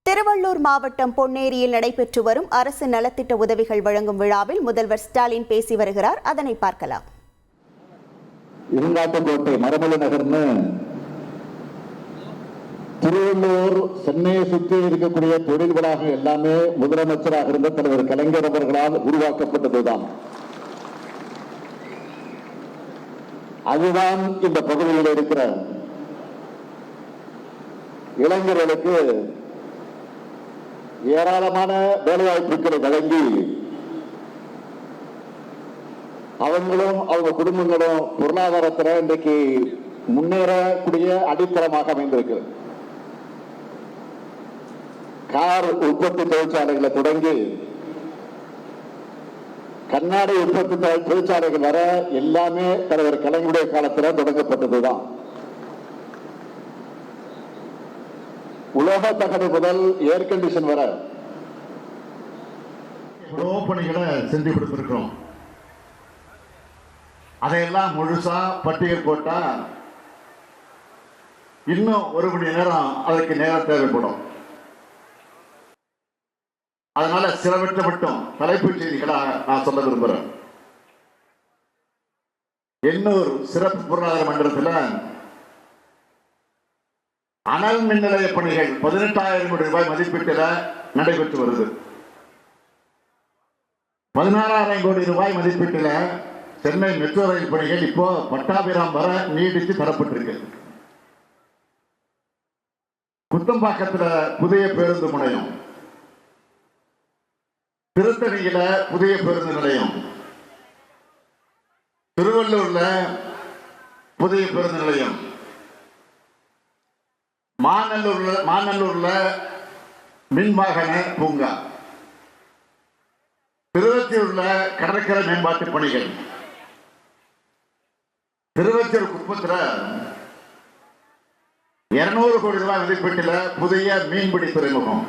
திருவள்ளூர் மாவட்டம் பொன்னேரியில் நடைபெற்று வரும் அரசு நலத்திட்ட உதவிகள் வழங்கும் விழாவில் முதல்வர் ஸ்டாலின் பேசி வருகிறார். அதனை பார்க்கலாம். இருங்காட்டுக்கோட்டை மரமலை நகர்னு திருவள்ளூர் சென்னையை சுற்றி இருக்கக்கூடிய தொழில் வளாகம் எல்லாமே முதலமைச்சராக இருந்த தலைவர் கலைஞர் அவர்களால் உருவாக்கப்பட்டதுதான். அதுதான் இந்த பகுதியில் இருக்கிற இளைஞர்களுக்கு ஏராளமான வேலைவாய்ப்புகளை வழங்கி அவங்களும் அவங்க குடும்பங்களும் பொருளாதாரத்தில் இன்றைக்கு முன்னேறக்கூடிய அடித்தளமாக அமைந்திருக்கு. கார் உற்பத்தி தொழிற்சாலைகளை தொடங்கி கண்ணாடி உற்பத்தி தொழிற்சாலைகள் வர எல்லாமே தலைவர் கலைஞருடைய காலத்தில் தொடங்கப்பட்டதுதான். உலோக தகடு முதல் ஏர் கண்டிஷன் வர பணிகளை செஞ்சு கொடுத்திருக்கிறோம். அதையெல்லாம் முழுசா பட்டியல் போட்டா இன்னும் ஒரு மணி நேரம் அதற்கு நேரம் தேவைப்படும். அதனால சிலவற்றை மட்டும் தலைப்புச் செய்திகளாக நான் சொல்ல விரும்புகிறேன். எண்ணூர் சிறப்பு பொருளாதார மண்டலத்தில் அனல் மின் நிலைய பணிகள் 18,000 கோடி ரூபாய் மதிப்பீட்டில் நடைபெற்று வருது. 16,000 கோடி ரூபாய் மதிப்பீட்டில் சென்னை மெட்ரோ ரயில் பணிகள் இப்போ பட்டாபிராம் வர நீடித்து தரப்பட்டிருக்கு. குத்தம்பாக்கத்தில் புதிய பேருந்து முனையம், திருத்தணியில புதிய பேருந்து நிலையம், திருவள்ளூர்ல புதிய பேருந்து நிலையம், மாநல்லூர்ல மின்வாகன பூங்கா, திருவத்தியூர்ல கடற்கரை மேம்பாட்டு பணிகள், திருவத்தியூர் குப்பத்தில் 200 கோடி ரூபாய் மதிப்பீட்டில் புதிய மீன்பிடி துறைமுகம்,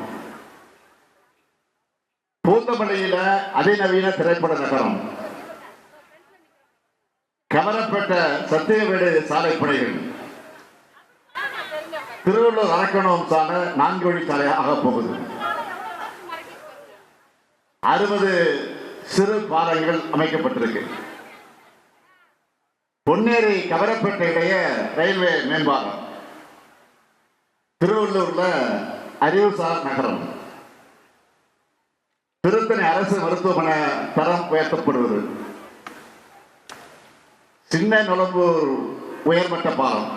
பூந்தமல்லியில அதிநவீன திரைப்பட நகரம், கவரப்பேட்டை சத்தியவேடு சாலை பணிகள், திருவள்ளூர் அரக்கணம் சால 4 வழிச்சாலை ஆகப் போகுது. 60 சிறு பாலங்கள் அமைக்கப்பட்டிருக்கு. பொன்னேரி கவரப்பேட்டை இடையே ரயில்வே மேம்பாலம், திருவள்ளூர்ல அறிவுசார் நகரம், திருத்தணி அரசு மருத்துவமனை தரம் உயர்த்தப்படுவது, சின்ன நுளம்பூர் உயர்மட்ட பாலம்,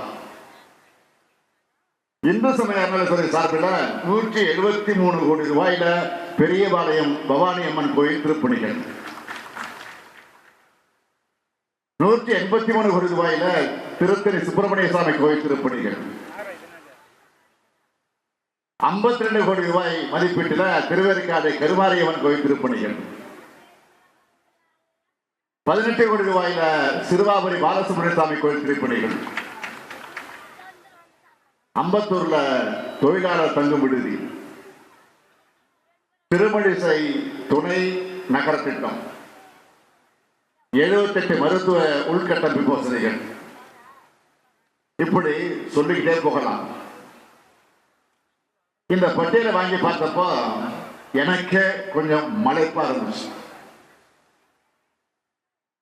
இந்து சமய அறநிலையத்துறை சார்பில் 173 கோடி ரூபாயில பெரியபாளையம் பவானி அம்மன் கோயில் திருப்பணிகள், 183 கோடி ரூபாயில திருத்தணி சுப்பிரமணிய சாமி கோயில் திருப்பணிகள், 52 கோடி ரூபாய் மதிப்பீட்டில் திருவேற்காடு கருமாரியம்மன் கோயில் திருப்பணிகள், 18 கோடி ரூபாயில சிறுவாபுரி பாலசுப்ரமணிய சாமி கோயில் திருப்பணிகள், அம்பத்தூர்ல தொழிலாளர் தங்கும் விடுதி, திருமழிசை துணை நகர திட்டம், 78 மருத்துவ உள்கட்டமைப்பு வசதிகள், இப்படி சொல்லிக்கிட்டே போகலாம். இந்த பட்டியலை வாங்கி பார்த்தப்போ எனக்கு கொஞ்சம் மலைப்பா இருந்துச்சு.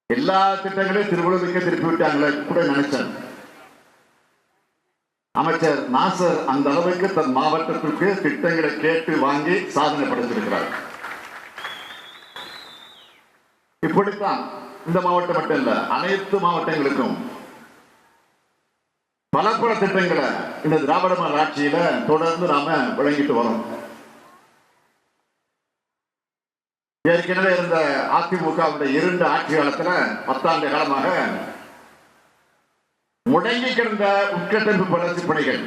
எல்லா திட்டங்களையும் திருவள்ளுவருக்கு திருப்பி விட்டாங்களே கூட நினைச்சேன். அமைச்சர் நாசர் அந்த அளவுக்கு தன் மாவட்டத்திற்கு திட்டங்களை கேட்டு வாங்கி சாதனை படைத்திருக்கிறார். இப்படித்தான் இந்த மாவட்டம் மட்டும் இல்ல, அனைத்து மாவட்டங்களுக்கும் பல திட்டங்களை இந்த திராவிட மாடல் ஆட்சியில தொடர்ந்து நாம வழங்கிட்டு வரோம். ஏற்கனவே இருந்த அதிமுகவுடைய 2 ஆட்சி காலத்துல 10 ஆண்டு காலமாக முடங்கி கிடந்த உட்கட்டமைப்பு வளர்ச்சி பணிகள்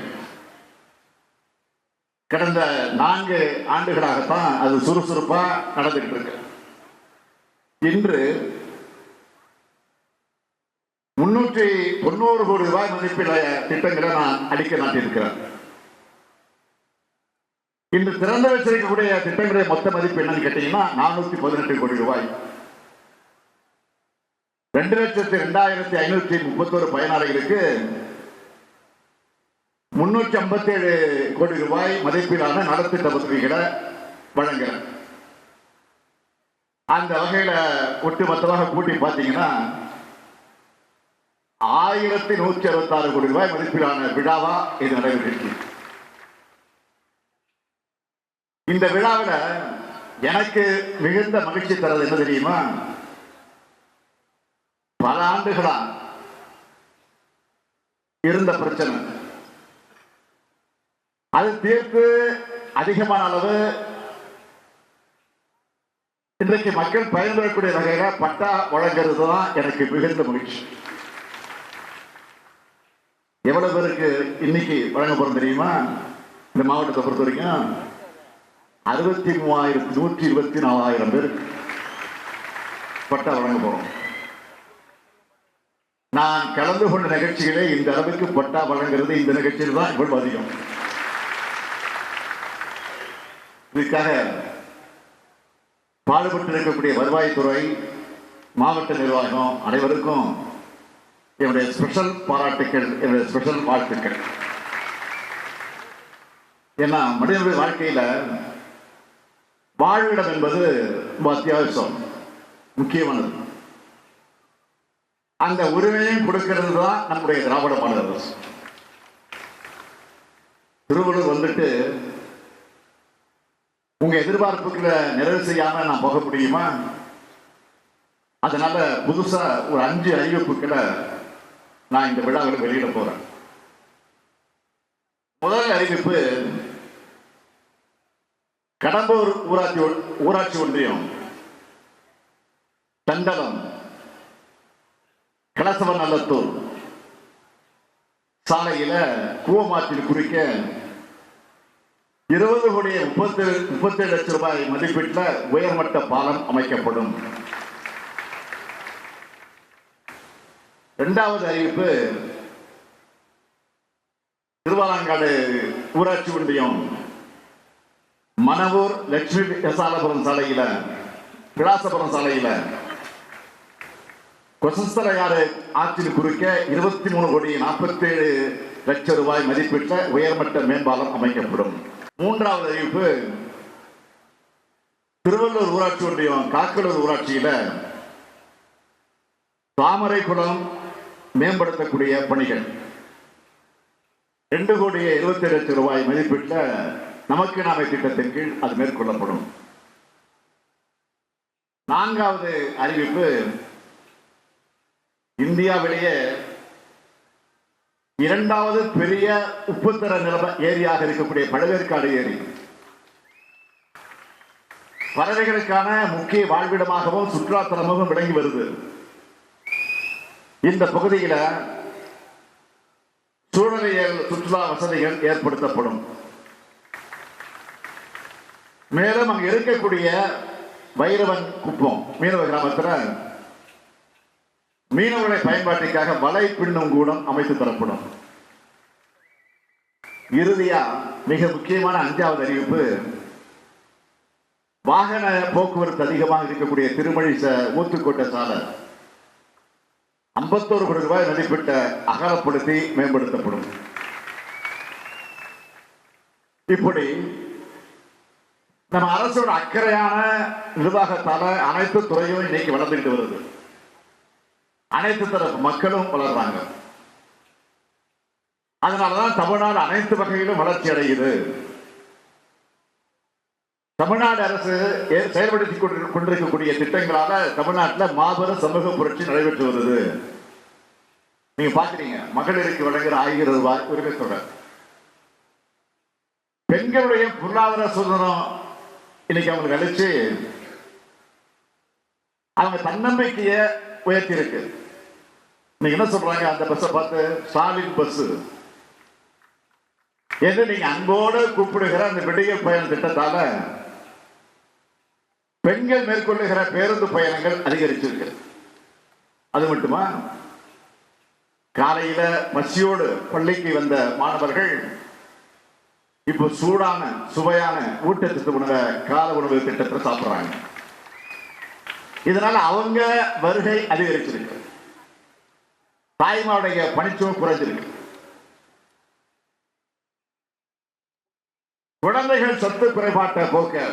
கடந்த 4 ஆண்டுகளாகத்தான் அது சுறுசுறுப்பா நடந்துகிட்டு இருக்கு. இன்று 390 கோடி ரூபாய் மதிப்பில் திட்டங்களை நான் அடிக்க நாட்டியிருக்கிறேன். இன்று திறந்து வச்சிருக்கக்கூடிய திட்டங்களுடைய மொத்த மதிப்பு என்னன்னு கேட்டீங்கன்னா 418 கோடி ரூபாய். 2,02,531 பயனாளிகளுக்கு 357 கோடி ரூபாய் மதிப்பிலான நலத்திட்ட உதவிகளை வழங்குறேன். அந்த வகையில ஒட்டுமொத்தமாக கூட்டி பார்த்தீங்கன்னா 1166 கோடி ரூபாய் மதிப்பிலான விழாவா இது நடைபெற்று. இந்த விழாவில் எனக்கு மிகுந்த மகிழ்ச்சி தரது என்ன தெரியுமா? பல ஆண்டுகளா இருந்த பிரச்சனை அது தீர்த்து அதிகமான அளவு இன்றைக்கு மக்கள் பயன்பெறக்கூடிய வகையில பட்டா வழங்குறது தான் எனக்கு மிகுந்த மகிழ்ச்சி. எவ்வளவு பேருக்கு இன்னைக்கு வழங்க போறோம் தெரியுமா? இந்த மாவட்டத்தை பொறுத்த வரைக்கும் 63,124 பேருக்கு பட்டா வழங்க போறோம். நான் கலந்து கொண்ட நிகழ்ச்சிகளே இந்த அளவுக்கு பட்டா வழங்குறது இந்த நிகழ்ச்சியில் தான் இவ்வளவு அதிகம். இதுக்காக பாடுபட்டு இருக்கக்கூடிய வருவாய்த்துறை, மாவட்ட நிர்வாகம் அனைவருக்கும் என்னுடைய ஸ்பெஷல் பாராட்டுக்கள், என்னுடைய ஸ்பெஷல் வாழ்த்துக்கள். ஏன்னா மனிதனுடைய வாழ்க்கையில வாழ்விடம் என்பது ரொம்ப அத்தியாவசியம், முக்கியமானது. அந்த உரிமையும் கொடுக்கிறது தான் நம்முடைய திராவிட மாடல் அரசு. திருவள்ளூர் வந்துட்டு உங்க எதிர்பார்ப்புகளை நிறைவு செய்யாம நான் போக முடியுமா? அதனால புதுசா ஒரு 5 அறிவிப்புகளை நான் இந்த விழாவில் வெளியிட போறேன். முதல் அறிவிப்பு, கடம்பூர் ஊராட்சி ஒன்றியம் தண்டலம் கலசவநல்லத்தூர் சாலையில கூவமாற்றில் குறிக்க 20,37 லட்சம் ரூபாய் மதிப்பீட்டுல உயர்மட்ட பாலம் அமைக்கப்படும். இரண்டாவது அறிவிப்பு, திருவாலாங்காடு ஊராட்சி ஒன்றியம் மணவூர் லட்சுமி விசாலபுரம் சாலையில, விலாசபுரம் சாலையில கொசஸ்தலையாறு ஆற்றில் குறுக்க 23,47 லட்சம் ரூபாய் மதிப்பீட்ட உயர்மட்ட மேம்பாலம் அமைக்கப்படும். மூன்றாவது அறிவிப்பு, திருவள்ளூர் ஊராட்சி ஒன்றியம் காக்கலூர் ஊராட்சியில தாமரை குளம் மேம்படுத்தக்கூடிய பணிகள் 2,77 லட்சம் ரூபாய் மதிப்பீட்ட நமக்கு நாமே திட்டத்தின் கீழ் அது மேற்கொள்ளப்படும். நான்காவது அறிவிப்பு, இந்தியாவிலேயே 2வது பெரிய உப்புத்தர நில ஏரியாக இருக்கக்கூடிய பழவேற்காடு ஏரி பறவைகளுக்கான முக்கிய வாழ்விடமாகவும் சுற்றுலாத்தலமாகவும் விளங்கி வருது. இந்த பகுதியில சூழலியல் சுற்றுலா வசதிகள் ஏற்படுத்தப்படும். மேலும் அங்கு இருக்கக்கூடிய வைரவன் குப்பம் மீனவ கிராமத்தில் மீனவர்களை பயன்பாட்டிற்காக வலை பின்னும் கூடம் அமைத்து தரப்படும். இறுதியா மிக முக்கியமான 5வது அறிவிப்பு, வாகன போக்குவரத்து அதிகமாக இருக்கக்கூடிய திருமழி ஊத்துக்கோட்டை சாலை 51 கோடி ரூபாய் மதிப்பிட்ட அகலப்படுத்தி மேம்படுத்தப்படும். இப்படி நம்ம அரசோட அக்கறையான நிர்வாகத்தால அனைத்து துறையும் இன்னைக்கு வளர்ந்துகிட்டு வருது. அனைத்து தரப்பு மக்களும் வளர்றாங்க. அதனாலதான் தமிழ்நாடு அனைத்து வகையிலும் வளர்ச்சி அடையுது. தமிழ்நாடு அரசு செயல்படுத்தி கொண்டிருக்கக்கூடிய திட்டங்களால தமிழ்நாட்டில் மாபெரும் சமூக புரட்சி நடைபெற்று வருது. நீங்க பாக்குறீங்க, மகளிருக்கு வழங்குற 1000 ரூபாய் உரிமை தொகை, பெண்களுடைய பொருளாதார சுதந்திரம் இன்னைக்கு அவங்களுக்கு அளிச்சு அவங்க தன்னம்பிக்கையை உயர்த்தி இருக்கு. நீங்க என்ன சொல்றாங்க, அந்த பஸ்ஸை பார்த்து ஸ்டாலின் பஸ் என்று நீங்க அன்போடு கூப்பிடுகிற அந்த விடியல் பயண திட்டத்தால பெண்கள் மேற்கொள்ளுகிற பேருந்து பயணங்கள் அதிகரிச்சிருக்கு. அது மட்டுமா, காலையில பசியோடு பள்ளிக்கு வந்த மாணவர்கள் இப்போ சூடான சுவையான ஊட்டச்சத்து உணவை கால உணவு திட்டத்தை சாப்பிடுறாங்க. இதனால அவங்க வருகை அதிகரிச்சிருக்கு. தாய்மாருடைய பணிச்சுமை குறைஞ்சிருக்கு. குழந்தைகள் சத்து குறைபாட்டை போக்க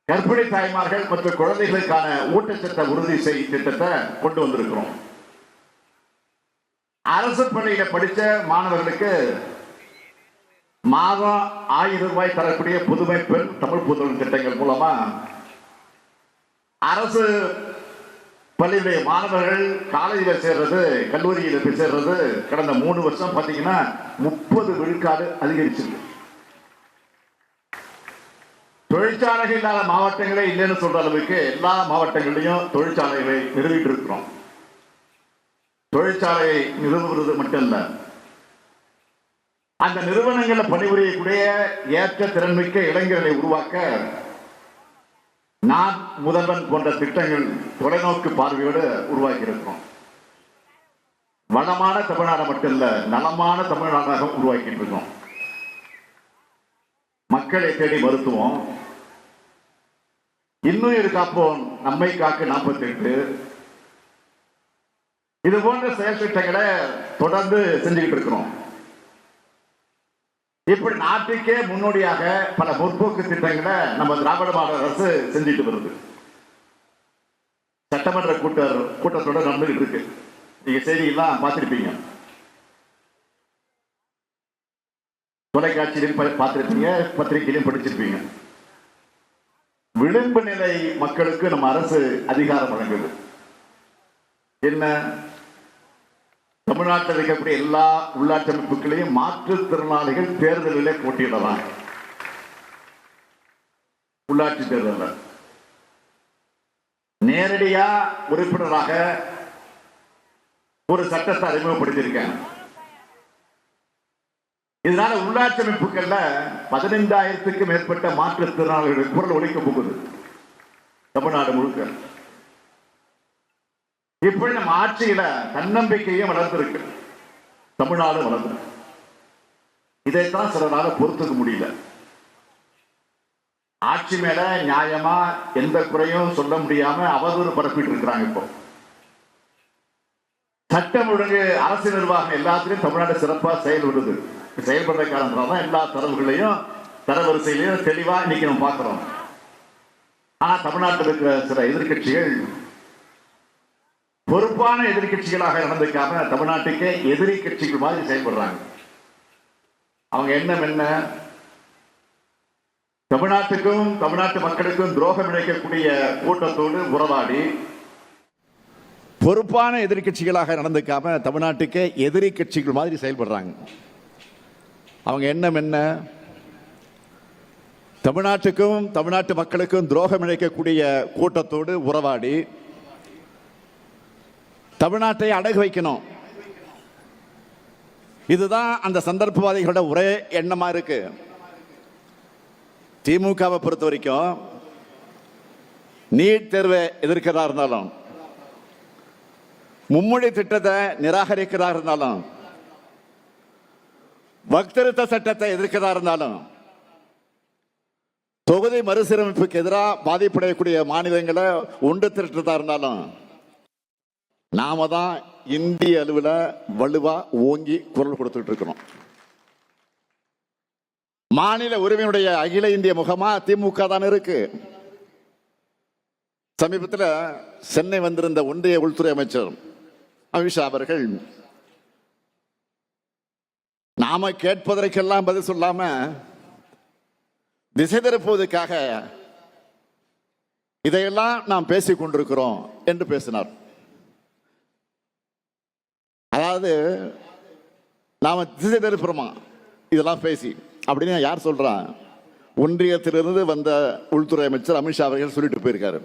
கர்ப்பிணி தாய்மார்கள் மற்றும் குழந்தைகளுக்கான ஊட்டச்சத்தை உறுதி செய்யும் திட்டத்தை கொண்டு வந்திருக்கிறோம். அரசு பள்ளியில படிச்ச மாணவர்களுக்கு மாதம் 1000 ரூபாய் தரக்கூடிய புதுமை பெண் தமிழ் புதுமை திட்டங்கள் மூலமா அரசு பள்ளியுடைய மாணவர்கள் காலேஜில் சேர்றது, கல்லூரியில் போய் சேர்றது கடந்த 3 வருஷம் பார்த்தீங்கன்னா 30 விழுக்காடு அதிகரிச்சிருக்கு. தொழிற்சாலைகள் இல்லாத மாவட்டங்களே இல்லைன்னு சொல்ற அளவுக்கு எல்லா மாவட்டங்களிலையும் தொழிற்சாலைகளை நிறுவிட்டு இருக்கிறோம். தொழிற்சாலையை நிறுவுவது மட்டும் இல்ல, அந்த நிறுவனங்களில் பணிபுரியக்கூடிய ஏற்ற திறன்மிக்க இளைஞர்களை உருவாக்க நான் முதல்வன் போன்ற திட்டங்கள் தொலைநோக்கு பார்வையோடு உருவாக்கி இருக்கிறோம். வளமான தமிழ்நாடு மட்டும் இல்ல, நலமான தமிழ்நாடாக உருவாக்கிட்டு இருக்கோம். மக்களை தேடி மருத்துவம், இன்னுயிர் காப்போம் நம்மை காக்க 48, இது போன்ற செயல் திட்டங்களை தொடர்ந்து செஞ்சுக்கிட்டு இருக்கிறோம். இப்படி நாட்டுக்கே முன்னோடியாக பல முற்போக்கு திட்டங்களை நம்ம திராவிட மாடல் அரசு செஞ்சுட்டு வருது. சட்டமன்ற கூட்டத்தோட நடந்துகிட்டு இருக்கு. நீங்க செய்தியெல்லாம் பார்த்திருப்பீங்க, தொலைக்காட்சியிலும் பார்த்திருப்பீங்க, பத்திரிகையிலும் படிச்சிருப்பீங்க. விளிம்பு நிலை மக்களுக்கு நம்ம அரசு அதிகாரம் வழங்குது. என்ன? தமிழ்நாட்டில் இருக்கக்கூடிய எல்லா உள்ளாட்சி அமைப்புகளையும் மாற்றுத்திறனாளிகள் தேர்தலிலே போட்டியிடலாம். உள்ளாட்சி தேர்தலில் நேரடியா உறுப்பினராக ஒரு சட்டத்தை அறிமுகப்படுத்தியிருக்கேன். இதனால உள்ளாட்சி அமைப்புகள்ல 15,000க்கும் மேற்பட்ட மாற்றுத்திறனாளிகளுக்கு குரல் ஒலிக்க போகுது தமிழ்நாடு முழுக்க. இப்படி நம்ம ஆட்சியில தன்னம்பிக்கையும் வளர்ந்திருக்கு, தமிழ்நாடு வளர்ந்திருக்கு. இதைத்தான் சிலரால பொறுத்துக்க முடியல. ஆட்சி மேல நியாயமா எந்த குறையும் சொல்ல முடியாம அவதூறு பரப்பிட்டு இருக்கிறாங்க. இப்போ சட்டம் ஒழுங்கு, அரசு நிர்வாகம் எல்லாத்திலையும் தமிழ்நாடு சிறப்பா செயல்படுற காரணத்தால்தான் எல்லா தரவுகளையும் தரவரிசையிலையும் தெளிவா இன்னைக்கு நம்ம பார்க்கிறோம். ஆனா தமிழ்நாட்டில் இருக்கிற சில எதிர்கட்சிகள் பொறுப்பான எதிர்கட்சிகளாக நடந்துக்காம தமிழ்நாட்டுக்கே எதிரி கட்சிகள் மாதிரி செயல்படுறாங்க. அவங்க எண்ணம் என்ன? தமிழ்நாட்டுக்கும் தமிழ்நாட்டு மக்களுக்கும் துரோகம் இழைக்கக்கூடிய கூட்டத்தோடு உறவாடி பொறுப்பான எதிர்கட்சிகளாக நடந்துக்காம தமிழ்நாட்டுக்கே எதிரி கட்சிகள் மாதிரி செயல்படுறாங்க. அவங்க எண்ணம் என்ன? தமிழ்நாட்டுக்கும் தமிழ்நாட்டு மக்களுக்கும் துரோகம் இழைக்கக்கூடிய கூட்டத்தோடு உறவாடி தமிழ்நாட்டை அடகு வைக்கணும். இதுதான் அந்த சந்தர்ப்பவாதிகளோட ஒரே எண்ணமா இருக்கு. திமுகவை பொறுத்த வரைக்கும் நீட் தேர்வை எதிர்க்கிறதா இருந்தாலும், மும்மொழி திட்டத்தை நிராகரிக்கிறதா இருந்தாலும், வக்திருத்த சட்டத்தை எதிர்க்கிறதா இருந்தாலும், தொகுதி மறுசீரமைப்புக்கு எதிராக பாதிப்படையக்கூடிய மாநிலங்களை ஒன்று திரட்டுறதா இருந்தாலும், நாம தான் இந்திய அளவில் வலுவா ஓங்கி குரல் கொடுத்துட்டு இருக்கிறோம். மாநில உரிமையுடைய அகில இந்திய முகமா திமுக தான் இருக்கு. சமீபத்தில் சென்னை வந்திருந்த ஒன்றிய உள்துறை அமைச்சர் அமித்ஷா அவர்கள் நாம கேட்பதற்கெல்லாம் பதில் சொல்லாம திசை திருப்புவதற்காக இதையெல்லாம் நாம் பேசிக் கொண்டிருக்கிறோம் என்று பேசினார். அதாவது நாம திசை திருப்புறோமா இதெல்லாம் பேசி அப்படின்னு யார் சொல்றா? ஒன்றியத்திலிருந்து வந்த உள்துறை அமைச்சர் அமித்ஷா அவர்கள் சொல்லிட்டு போயிருக்காரு.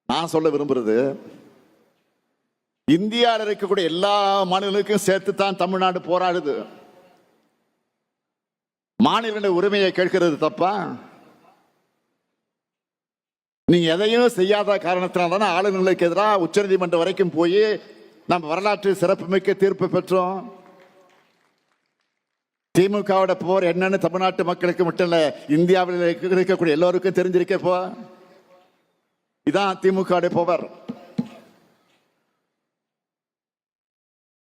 நான் சொல்ல விரும்புறது, இந்தியாவில் இருக்கக்கூடிய எல்லா மாநிலங்களுக்கும் சேர்த்து தான் தமிழ்நாடு போராடுது. மாநில உரிமையை கேட்கிறது தப்பா? நீங்க எதையும் செய்யாத காரணத்தினால்தானே ஆளுநர்களுக்கு எதிராக உச்சநீதிமன்றம் வரைக்கும் போய் நம்ம வரலாற்று சிறப்புமிக்க தீர்ப்பு பெற்றோம். திமுகவோட போர் என்னன்னு தமிழ்நாட்டு மக்களுக்கு மட்டும் இல்ல, இந்தியாவில் இருக்கக்கூடிய எல்லோருக்கும் தெரிஞ்சிருக்கப்போ இதான் திமுக போவர்.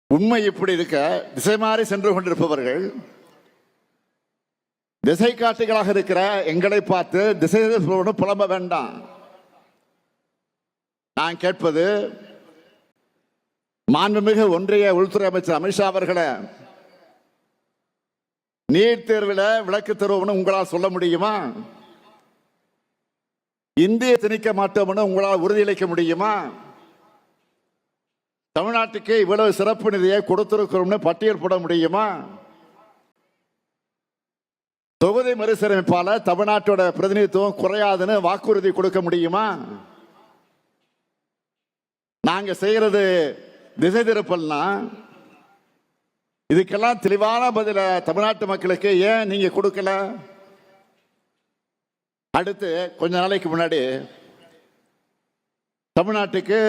உண்மை இப்படி இருக்க திசை மாறி சென்று கொண்டிருப்பவர்கள் திசை காட்டிகளாக இருக்கிற எங்களை பார்த்து திசை புலம்ப வேண்டாம். நான் கேட்பது, மாண்புமிகு ஒன்றிய உள்துறை அமைச்சர் அமித்ஷா அவர்களை, நீட் தேர்வில் விளக்கு தருவோம்னு உங்களால் சொல்ல முடியுமா? இந்திய திணிக்க மாட்டோம்னு உங்களால் உறுதியளிக்க முடியுமா? தமிழ்நாட்டுக்கு இவ்வளவு சிறப்பு நிதியை கொடுத்திருக்கிறோம்னு பட்டியல் போட முடியுமா? தொகுதி மறுசீரமைப்பால தமிழ்நாட்டோட பிரதிநிதித்துவம் குறையாதுன்னு வாக்குறுதி கொடுக்க முடியுமா? நாங்க செய்யறது திசை திருப்பல்னா இதுக்கெல்லாம் தெளிவான பதில தமிழ்நாட்டு மக்களுக்கு ஏன் நீங்க கொடுக்கல? அடுத்து கொஞ்ச நாளைக்கு முன்னாடி தமிழ்நாட்டுக்கு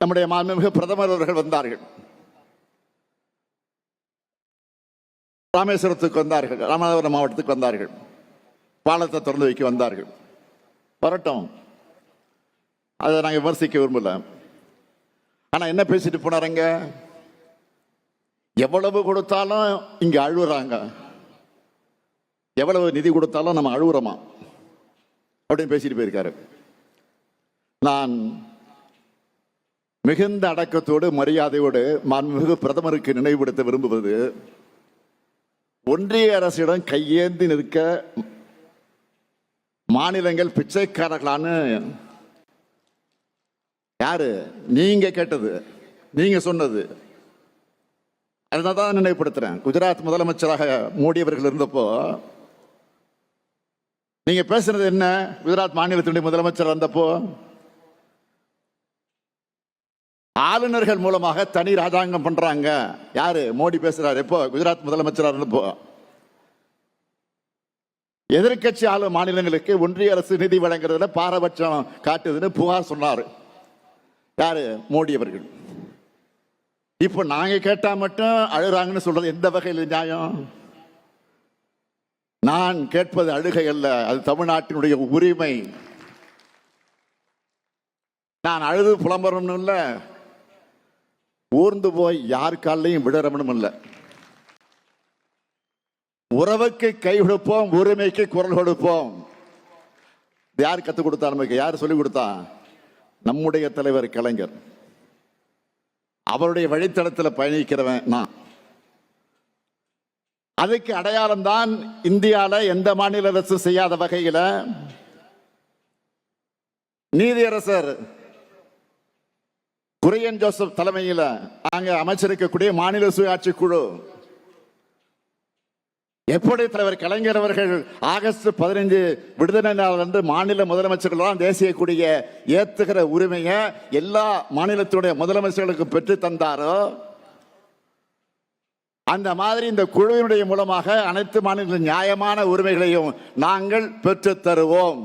நம்முடைய மாண்புமிகு பிரதமர் அவர்கள் வந்தார்கள். ராமேஸ்வரத்துக்கு வந்தார்கள், ராமநாதபுரம் மாவட்டத்துக்கு வந்தார்கள், பாலத்தை திறந்து வைக்க வந்தார்கள். வரட்டும், அதை நாங்கள் விமர்சிக்க விரும்பல. ஆனா என்ன பேசிட்டு போனாருங்க? எவ்வளவு கொடுத்தாலும் இங்க அழுகுறாங்க, எவ்வளவு நிதி கொடுத்தாலும் நம்ம அழுகுறோமா அப்படின்னு பேசிட்டு போயிருக்காரு. நான் மிகுந்த அடக்கத்தோடு மரியாதையோடு மாண்புமிகு பிரதமருக்கு நினைவுபடுத்த விரும்புவது, ஒன்றிய அரசிடம் கையேந்தி நிற்க மாநிலங்கள் பிச்சைக்காரர்களான்னு யாரு? நீங்க கேட்டது, நீங்க சொன்னது. அதனால தான் நினைவுபடுத்துறேன். குஜராத் முதலமைச்சராக மோடி அவர்கள் இருந்தப்போ நீங்க பேசுனது என்ன? குஜராத் மாநிலத்தினுடைய முதலமைச்சர் வந்தப்போ ஆளுநர்கள் மூலமாக தனி ராஜாங்கம் பண்றாங்க. யாரு? மோடி பேசுறாரு. எப்போ? குஜராத் முதலமைச்சராக இருந்தப்போ. எதிர்கட்சி ஆளும் மாநிலங்களுக்கு ஒன்றிய அரசு நிதி வழங்குறதுல பாரபட்சம் காட்டுதுன்னு புகார் சொன்னார். யாரு? மோடி அவர்கள். இப்போ நாங்க கேட்டா மட்டும் அழுறாங்கன்னு சொல்றது எந்த வகையில் நியாயம்? நான் கேட்பது அழுகை அல்ல, அது தமிழ்நாட்டினுடைய உரிமை. நான் அழுது புலம்பரணும் இல்ல, ஊர்ந்து போய் யார் காலையும் விடறவனும் இல்ல. உறவுக்கு கை கொடுப்போம், உரிமைக்கு குரல் கொடுப்போம். யார் கத்துக் கொடுத்தா? நமக்கு யார் சொல்லிக் கொடுத்தா? நம்முடைய தலைவர் கலைஞர். அவருடைய வழித்தடத்தில் பயணிக்கிறவன் நான். அதுக்கு அடையாளம் தான் இந்தியாவில் எந்த மாநில அரசு செய்யாத வகையில் நீதியரசர் குரியன் ஜோசப் தலைமையில் அங்க அமைச்சிருக்கக்கூடிய மாநில சுயாட்சி குழு, எப்படி தலைவர் கலைஞர் அவர்கள் ஆகஸ்ட் 15 விடுதலை நாள் அன்று மாநில முதலமைச்சர்கள் தேசிய கொடியை ஏத்துகிற உரிமையை எல்லா மாநிலத்தினுடைய முதலமைச்சர்களுக்கு பெற்று தந்தாரோ, அந்த மாதிரி இந்த குழுவினுடைய மூலமாக அனைத்து மாநில நியாயமான உரிமைகளையும் நாங்கள் பெற்று தருவோம்.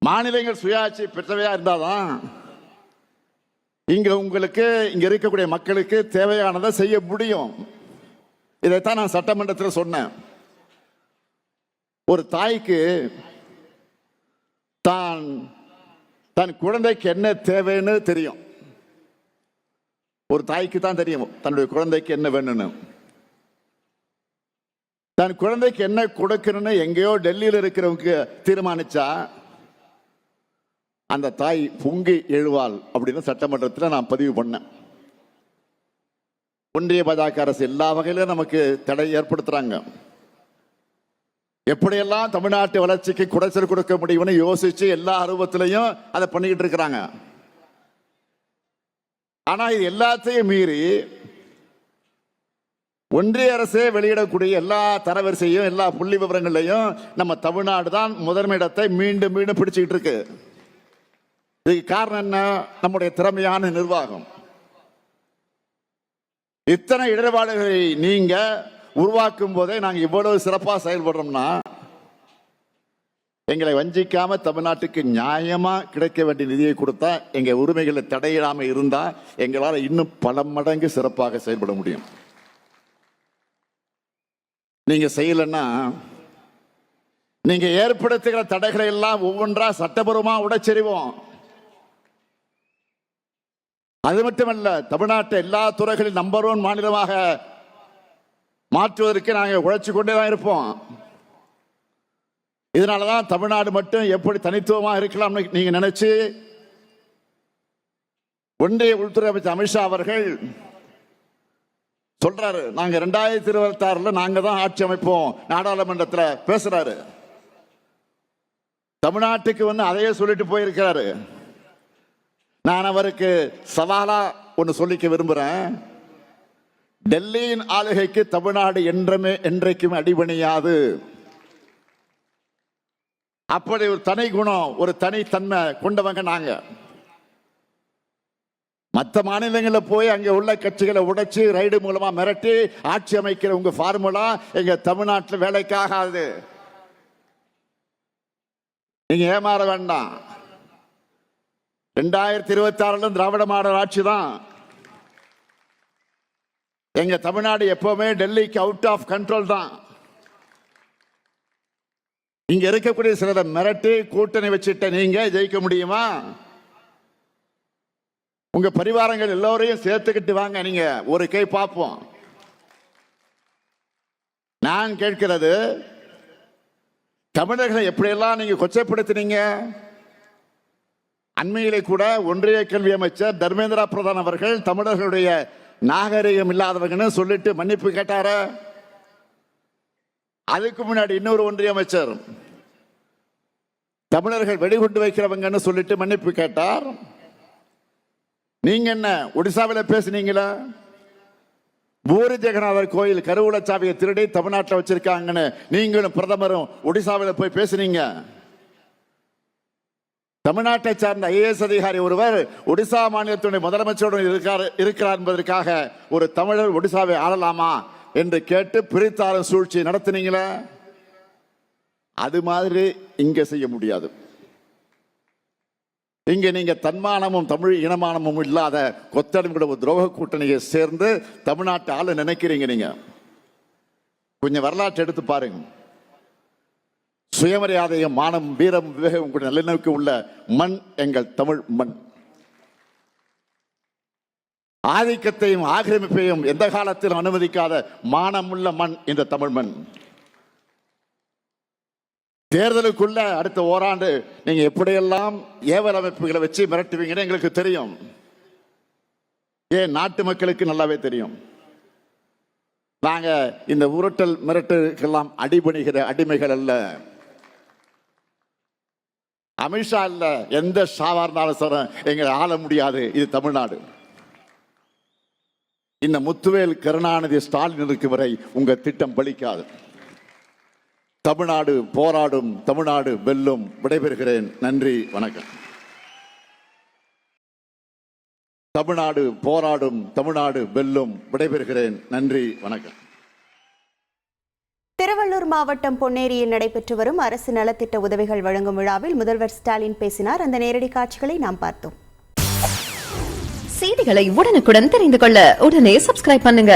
மாநிலங்கள் சுயாட்சி பெற்றவையா இருந்தாதான் இங்க உங்களுக்கு, இங்க இருக்கக்கூடிய மக்களுக்கு தேவையானதை செய்ய முடியும். இதைத்தான் நான் சட்டமன்றத்தில் சொன்னேன். ஒரு தாய்க்கு தன் குழந்தைக்கு என்ன தேவைன்னு தெரியும். ஒரு தாய்க்கு தான் தெரியும் தன்னுடைய குழந்தைக்கு என்ன வேணும்னு. தன் குழந்தைக்கு என்ன கொடுக்கணும்னு எங்கேயோ டெல்லியில் இருக்கிறவங்க தீர்மானிச்சா அந்த தாய் பொங்கி எழுவாள் அப்படின்னு சட்டமன்றத்தில் நான் பதிவு பண்ணேன். ஒன்றிய பாஜக அரசு எல்லா வகையிலும் நமக்கு தடை ஏற்படுத்துறாங்க. எப்படியெல்லாம் தமிழ்நாட்டு வளர்ச்சிக்கு குடைச்சல் கொடுக்க முடியும்னு யோசிச்சு எல்லா அருவத்திலையும் அதை பண்ணிக்கிட்டு இருக்கிறாங்க. ஆனா இது எல்லாத்தையும் மீறி ஒன்றிய அரசே வெளியிடக்கூடிய எல்லா தரவரிசையும் எல்லா புள்ளி விவரங்களையும் நம்ம தமிழ்நாடு தான் முதன்மை இடத்தை மீண்டும் மீண்டும் பிடிச்சுக்கிட்டு இருக்கு. இதுக்கு காரணம் என்ன? நம்முடைய திறமையான நிர்வாகம். இத்தனை இடர்பாடுகளை நீங்க உருவாக்கும் போதே நாங்க இவ்வளவு சிறப்பா செயல்படுறோம்னா, எங்களை வஞ்சிக்காம தமிழ்நாட்டுக்கு நியாயமா கிடைக்க வேண்டிய நிதியை கொடுத்தா, எங்க உரிமைகளை தடையிடாம இருந்தா எங்களால் இன்னும் பல மடங்கு சிறப்பாக செயல்பட முடியும். நீங்க செய்யலன்னா, நீங்க ஏற்படுத்துகிற தடைகளை எல்லாம் ஒவ்வொன்றா சட்டபூர்வமா உடைச்செறிவோம். அது மட்டுமல்ல, தமிழ்நாட்டை எல்லா துறைகளில் நம்பர் 1 மாநிலமாக மாற்றுவதற்கு நாங்கள் உழைச்சு கொண்டே தான் இருப்போம். இதனாலதான் தமிழ்நாடு மட்டும் எப்படி தனித்துவமா இருக்கலாம்னு நீங்க நினைச்சு ஒன்றிய உள்துறை அமைச்சர் அமித்ஷா அவர்கள் சொல்றாரு, நாங்க 2026 நாங்க தான் ஆட்சி அமைப்போம் நாடாளுமன்றத்தில் பேசுறாரு. தமிழ்நாட்டுக்கு அதையே சொல்லிட்டு போயிருக்கிறாரு. நான் அவருக்கு சவாலா ஒன்னு சொல்லிக்க விரும்புறேன். டெல்லியின் ஆளுகைக்கு தமிழ்நாடு என்றைக்கும் அடிபணியாது. அப்படி ஒரு தனி குணம், ஒரு தனித்தன்மை கொண்டவங்க நாங்க. மற்ற மாநிலங்களில் போய் அங்க உள்ள கட்சிகளை உடைச்சு ரைடு மூலமா மிரட்டி ஆட்சி அமைக்கிற உங்க ஃபார்முலா எங்க தமிழ்நாட்டில் வேலைக்காகாது. நீங்க ஏமாற வேண்டாம். 2026 திராவிட மாடல் ஆட்சி தான். எங்க தமிழ்நாடு எப்பவுமே டெல்லிக்கு அவுட் ஆஃப் கண்ட்ரோல் தான். இங்க இருக்கக்கூடிய சிலரை மிரட்டி கூட்டணி வச்சுட்ட நீங்க ஜெயிக்க முடியுமா? உங்க பரிவாரங்கள் எல்லோரையும் சேர்த்துக்கிட்டு வாங்க, நீங்க ஒரு கை பார்ப்போம். நான் கேட்கிறது, தமிழர்களை எப்படியெல்லாம் நீங்க கொச்சைப்படுத்தினீங்க. அண்மையிலே கூட ஒன்றிய கல்வி அமைச்சர் தர்மேந்திர பிரதான் அவர்கள் தமிழர்களுடைய நாகரிகம் இல்லாதவங்கன்னு சொல்லிட்டு மன்னிப்பு கேட்டார. அதுக்கு முன்னாடி இன்னொரு ஒன்றிய அமைச்சர் தமிழர்கள் வெடிகுண்டு வைக்கிறவங்கன்னு சொல்லிட்டு மன்னிப்பு கேட்டார். நீங்க என்ன ஒடிசாவில் பேசுனீங்களா? பூரி ஜெகநாதர் கோயில் கருவூலச்சாவியை திருடி தமிழ்நாட்டில் வச்சிருக்காங்கன்னு நீங்களும் பிரதமரும் ஒடிசாவில் போய் பேசுனீங்க. தமிழ்நாட்டை சார்ந்த ஐஏஎஸ் அதிகாரி ஒருவர் ஒடிசா மாநிலத்துடைய முதலமைச்சருடன் இருக்கிறார் என்பதற்காக ஒரு தமிழர் ஒடிசாவை ஆளலாமா என்று கேட்டு பிரித்தாளும் சூழ்ச்சி நடத்தினீங்களா? அது மாதிரி இங்க செய்ய முடியாது. இங்க நீங்க தன்மானமும் தமிழ் இனமானமும் இல்லாத கொத்தடிமையோட ஒரு துரோக கூட்டணியை சேர்ந்து தமிழ்நாட்டை ஆள நினைக்கிறீங்க. நீங்க கொஞ்சம் வரலாற்றை எடுத்து பாருங்க. சுயமரியாதையும் மானம் வீரம் விவேகம் கூட நல்லெண்ணக்கு உள்ள மண் எங்கள் தமிழ் மண். ஆதிக்கத்தையும் ஆக்கிரமிப்பையும் எந்த காலத்திலும் அனுமதிக்காத மானமுள்ள மண் இந்த தமிழ் மண். தேர்தலுக்குள்ள அடுத்த ஓராண்டு நீங்க எப்படியெல்லாம் ஏவல் அமைப்புகளை வச்சு மிரட்டுவீங்கன்னு எங்களுக்கு தெரியும். ஏன் நாட்டு மக்களுக்கு நல்லாவே தெரியும். நாங்க இந்த உருட்டல் மிரட்டுக்கெல்லாம் அடிபணிகிற அடிமைகள் அல்ல. அமித்ஷா இல்ல, எந்த ஷாவா இருந்தாலும் சார் எங்களை ஆள முடியாது. இது தமிழ்நாடு. இந்த முத்துவேல் கருணாநிதி ஸ்டாலின் இருக்கும் வரை உங்க திட்டம் பலிக்காது. தமிழ்நாடு போராடும், தமிழ்நாடு வெல்லும். விடைபெறுகிறேன். நன்றி, வணக்கம். தமிழ்நாடு போராடும், தமிழ்நாடு வெல்லும். விடைபெறுகிறேன். நன்றி, வணக்கம். திருவள்ளூர் மாவட்டம் பொன்னேரியில் நடைபெற்று வரும் அரசு நலத்திட்ட உதவிகள் வழங்கும் விழாவில் முதல்வர் ஸ்டாலின் பேசினார். அந்த நேரடி காட்சிகளை நாம் பார்த்தோம். செய்திகளை உடனுக்குடன் தெரிந்து கொள்ள உடனே சப்ஸ்கிரைப் பண்ணுங்க.